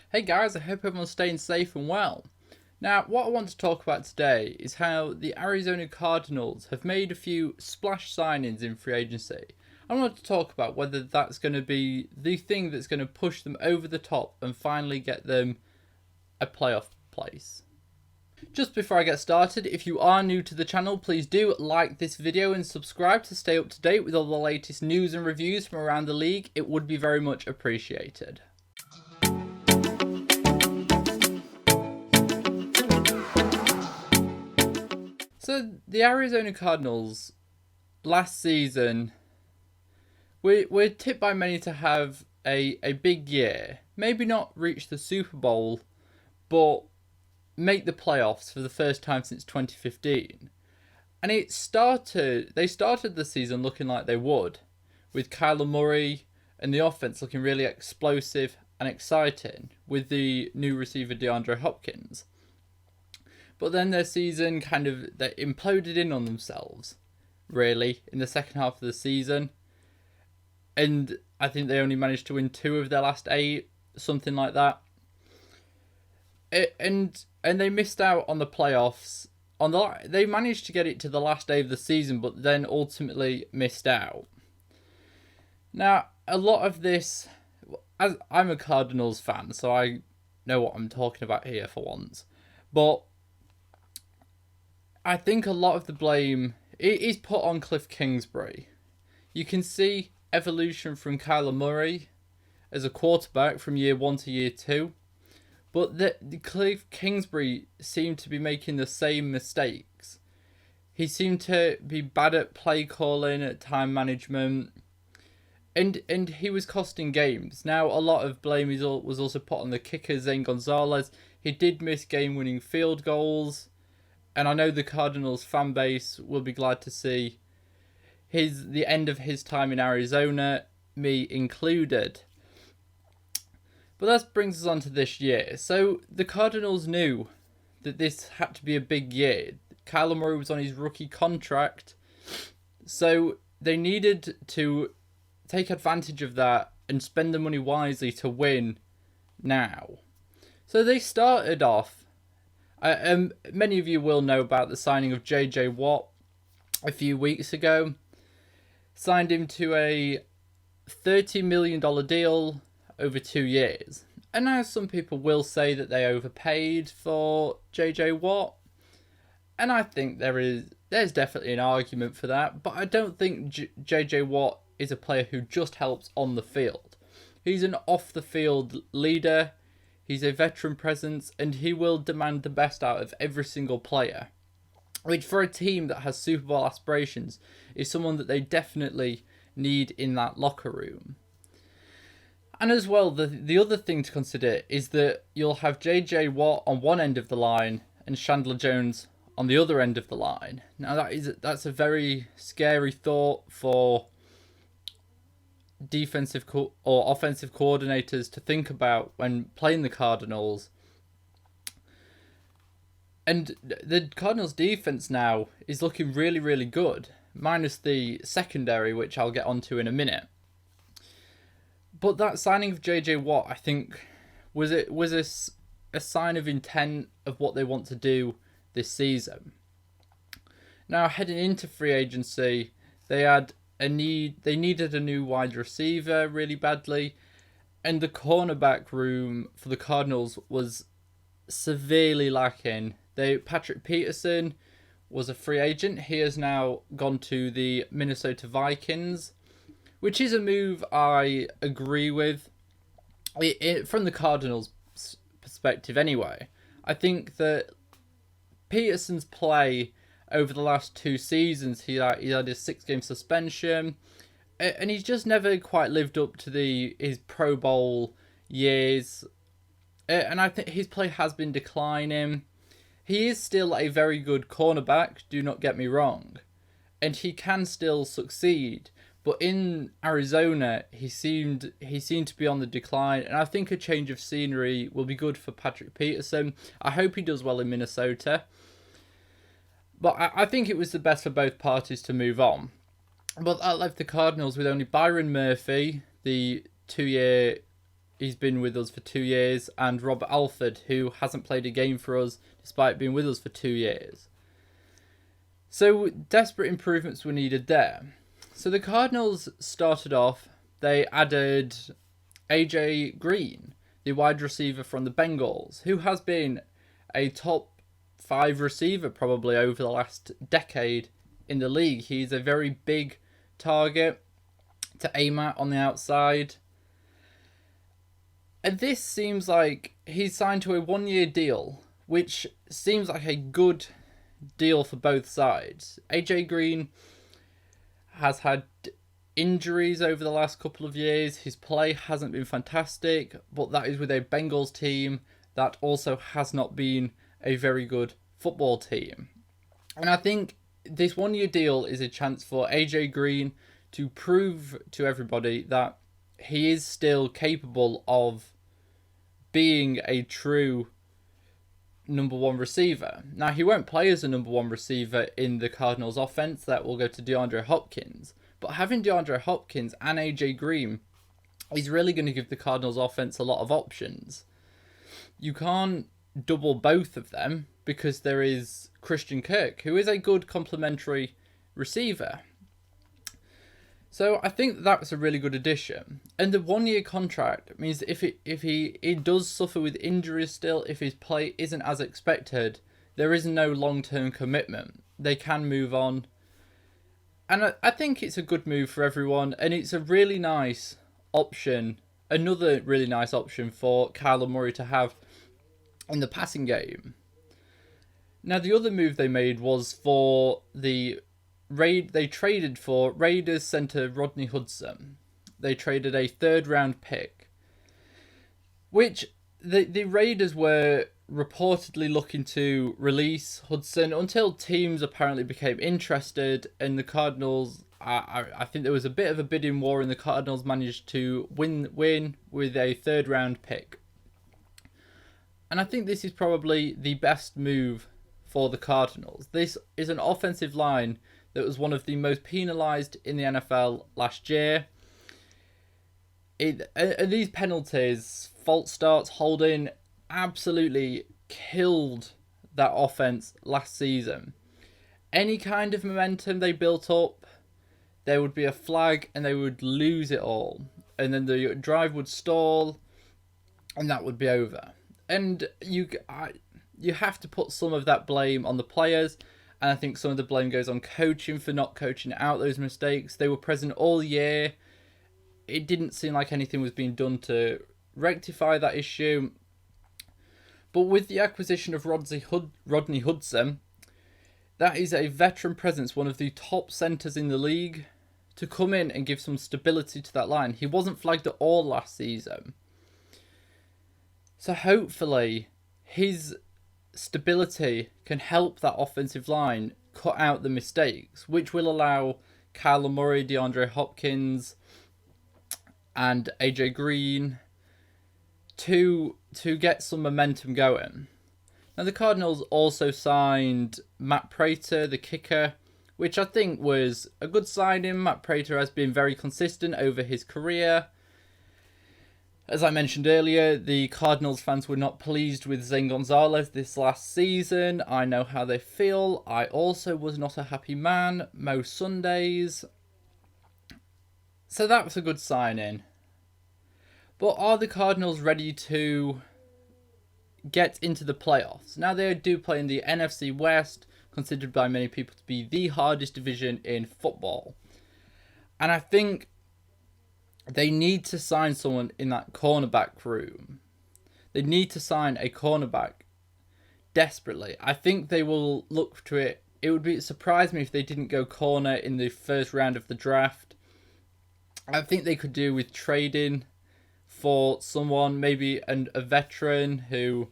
Hey guys, I hope everyone's staying safe and well. Now, what I want to talk about today is how the Arizona Cardinals have made a few splash signings in free agency. I want to talk about whether that's going to be the thing that's going to push them over the top and finally get them a playoff place. Just before I get started, if you are new to the channel, please do like this video and subscribe to stay up to date with all the latest news and reviews from around the league. It would be very much appreciated. So the Arizona Cardinals last season, we're tipped by many to have a big year. Maybe not reach the Super Bowl, but make the playoffs for the first time since 2015. And they started the season looking like they would, with Kyler Murray and the offense looking really explosive and exciting with the new receiver Deandre Hopkins. But then their season they imploded in on themselves, really, in the second half of the season. And I think they only managed to win 2 of their last 8, something like that. And they missed out on the playoffs. They managed to get it to the last day of the season, but then ultimately missed out. Now, a lot of this, as I'm a Cardinals fan, so I know what I'm talking about here for once. But I think a lot of the blame is put on Kliff Kingsbury. You can see evolution from Kyler Murray as a quarterback from year 1 to year 2. But the Kliff Kingsbury seemed to be making the same mistakes. He seemed to be bad at play calling, at time management, and he was costing games. Now, a lot of blame was also put on the kicker, Zane Gonzalez. He did miss game-winning field goals, and I know the Cardinals fan base will be glad to see the end of his time in Arizona, me included. But that brings us on to this year. So the Cardinals knew that this had to be a big year. Kyler Murray was on his rookie contract, so they needed to take advantage of that and spend the money wisely to win now. So they started off, many of you will know about the signing of J.J. Watt a few weeks ago. Signed him to a $30 million deal over 2 years. And now some people will say that they overpaid for J.J. Watt. And I think there's definitely an argument for that. But I don't think J.J. Watt is a player who just helps on the field. He's an off-the-field leader. He's a veteran presence, and he will demand the best out of every single player. Which, for a team that has Super Bowl aspirations, is someone that they definitely need in that locker room. And as well, the other thing to consider is that you'll have J.J. Watt on one end of the line and Chandler Jones on the other end of the line. Now, that's a very scary thought for defensive or offensive coordinators to think about when playing the Cardinals. And the Cardinals defense now is looking really, really good, minus the secondary, which I'll get onto in a minute. But that signing of J.J. Watt, I think, was a sign of intent of what they want to do this season. Now, heading into free agency, they needed a new wide receiver really badly, and the cornerback room for the Cardinals was severely lacking. Patrick Peterson was a free agent. He has now gone to the Minnesota Vikings, which is a move I agree with. From the Cardinals' perspective anyway, I think that Peterson's play over the last 2 seasons, he had a 6-game suspension, and he's just never quite lived up to his Pro Bowl years, and I think his play has been declining. He is still a very good cornerback, do not get me wrong, and he can still succeed. But in Arizona, he seemed to be on the decline, and I think a change of scenery will be good for Patrick Peterson. I hope he does well in Minnesota. But I think it was the best for both parties to move on. But that left the Cardinals with only Byron Murphy, the 2-year he's been with us for 2 years, and Robert Alford, who hasn't played a game for us despite being with us for 2 years. So desperate improvements were needed there. So the Cardinals started off, they added AJ Green, the wide receiver from the Bengals, who has been a top 5 receiver probably over the last decade in the league. He's a very big target to aim at on the outside. And this seems like he's signed to a 1-year deal, which seems like a good deal for both sides. AJ Green has had injuries over the last couple of years. His play hasn't been fantastic, but that is with a Bengals team that also has not been a very good football team. And I think this 1-year deal is a chance for AJ Green to prove to everybody that he is still capable of being a true number 1 receiver. Now, he won't play as a number 1 receiver in the Cardinals offense. That will go to DeAndre Hopkins. But having DeAndre Hopkins and AJ Green is really going to give the Cardinals offense a lot of options. You can't double both of them because there is Christian Kirk, who is a good complementary receiver. So I think that's a really good addition. And the 1-year contract means if he does suffer with injuries still, if his play isn't as expected, there is no long-term commitment. They can move on. And I think it's a good move for everyone, and it's a really nice option, another really nice option for Kyler Murray to have in the passing game. Now, the other move they made was for they traded for Raiders center Rodney Hudson. They traded a 3rd-round pick, which the Raiders were reportedly looking to release Hudson until teams apparently became interested, and the Cardinals, I think there was a bit of a bidding war, and the Cardinals managed to win with a 3rd-round pick. And I think this is probably the best move for the Cardinals. This is an offensive line that was one of the most penalised in the NFL last year. These penalties, false starts, holding, absolutely killed that offense last season. Any kind of momentum they built up, there would be a flag and they would lose it all. And then the drive would stall and that would be over. And you have to put some of that blame on the players. And I think some of the blame goes on coaching for not coaching out those mistakes. They were present all year. It didn't seem like anything was being done to rectify that issue. But with the acquisition of Rodney Hudson, that is a veteran presence, one of the top centres in the league, to come in and give some stability to that line. He wasn't flagged at all last season. So hopefully his stability can help that offensive line cut out the mistakes, which will allow Kyler Murray, DeAndre Hopkins, and AJ Green to get some momentum going. Now, the Cardinals also signed Matt Prater, the kicker, which I think was a good signing. Matt Prater has been very consistent over his career. As I mentioned earlier, the Cardinals fans were not pleased with Zane Gonzalez this last season. I know how they feel. I also was not a happy man most Sundays. So that was a good signing. But are the Cardinals ready to get into the playoffs? Now, they do play in the NFC West, considered by many people to be the hardest division in football. And I think they need to sign someone in that cornerback room. They need to sign a cornerback desperately. I think they will look to it. It would surprise me if they didn't go corner in the first round of the draft. I think they could do with trading for someone, maybe a veteran who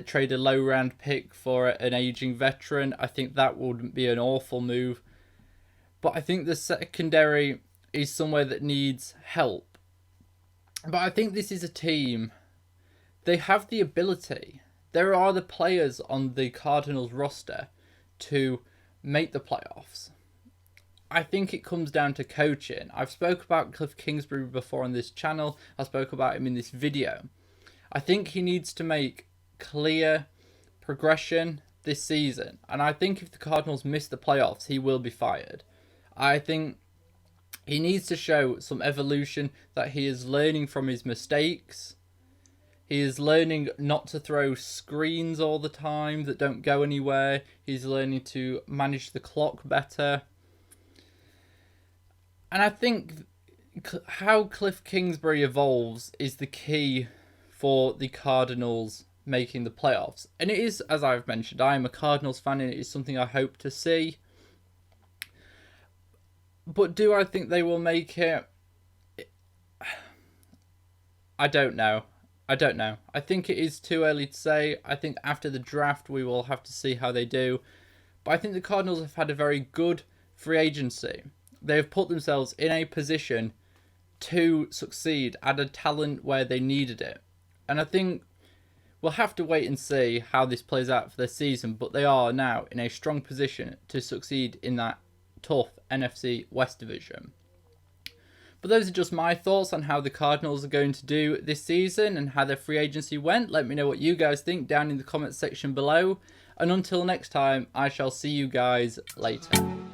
trade a low round pick for an aging veteran. I think that wouldn't be an awful move. But I think the secondary is somewhere that needs help. But I think this is a team, they have the ability. There are the players on the Cardinals roster to make the playoffs. I think it comes down to coaching. I've spoke about Kliff Kingsbury before on this channel. I spoke about him in this video. I think he needs to make clear progression this season. And I think if the Cardinals miss the playoffs, he will be fired. I think he needs to show some evolution, that he is learning from his mistakes. He is learning not to throw screens all the time that don't go anywhere. He's learning to manage the clock better. And I think how Kliff Kingsbury evolves is the key for the Cardinals making the playoffs. And it is, as I've mentioned, I am a Cardinals fan and it is something I hope to see. But do I think they will make it? I don't know. I think it is too early to say. I think after the draft we will have to see how they do. But I think the Cardinals have had a very good free agency. They have put themselves in a position to succeed, added talent where they needed it. And I think we'll have to wait and see how this plays out for their season, but they are now in a strong position to succeed in that tough NFC West division. But those are just my thoughts on how the Cardinals are going to do this season and how their free agency went. Let me know what you guys think down in the comments section below. And until next time, I shall see you guys later.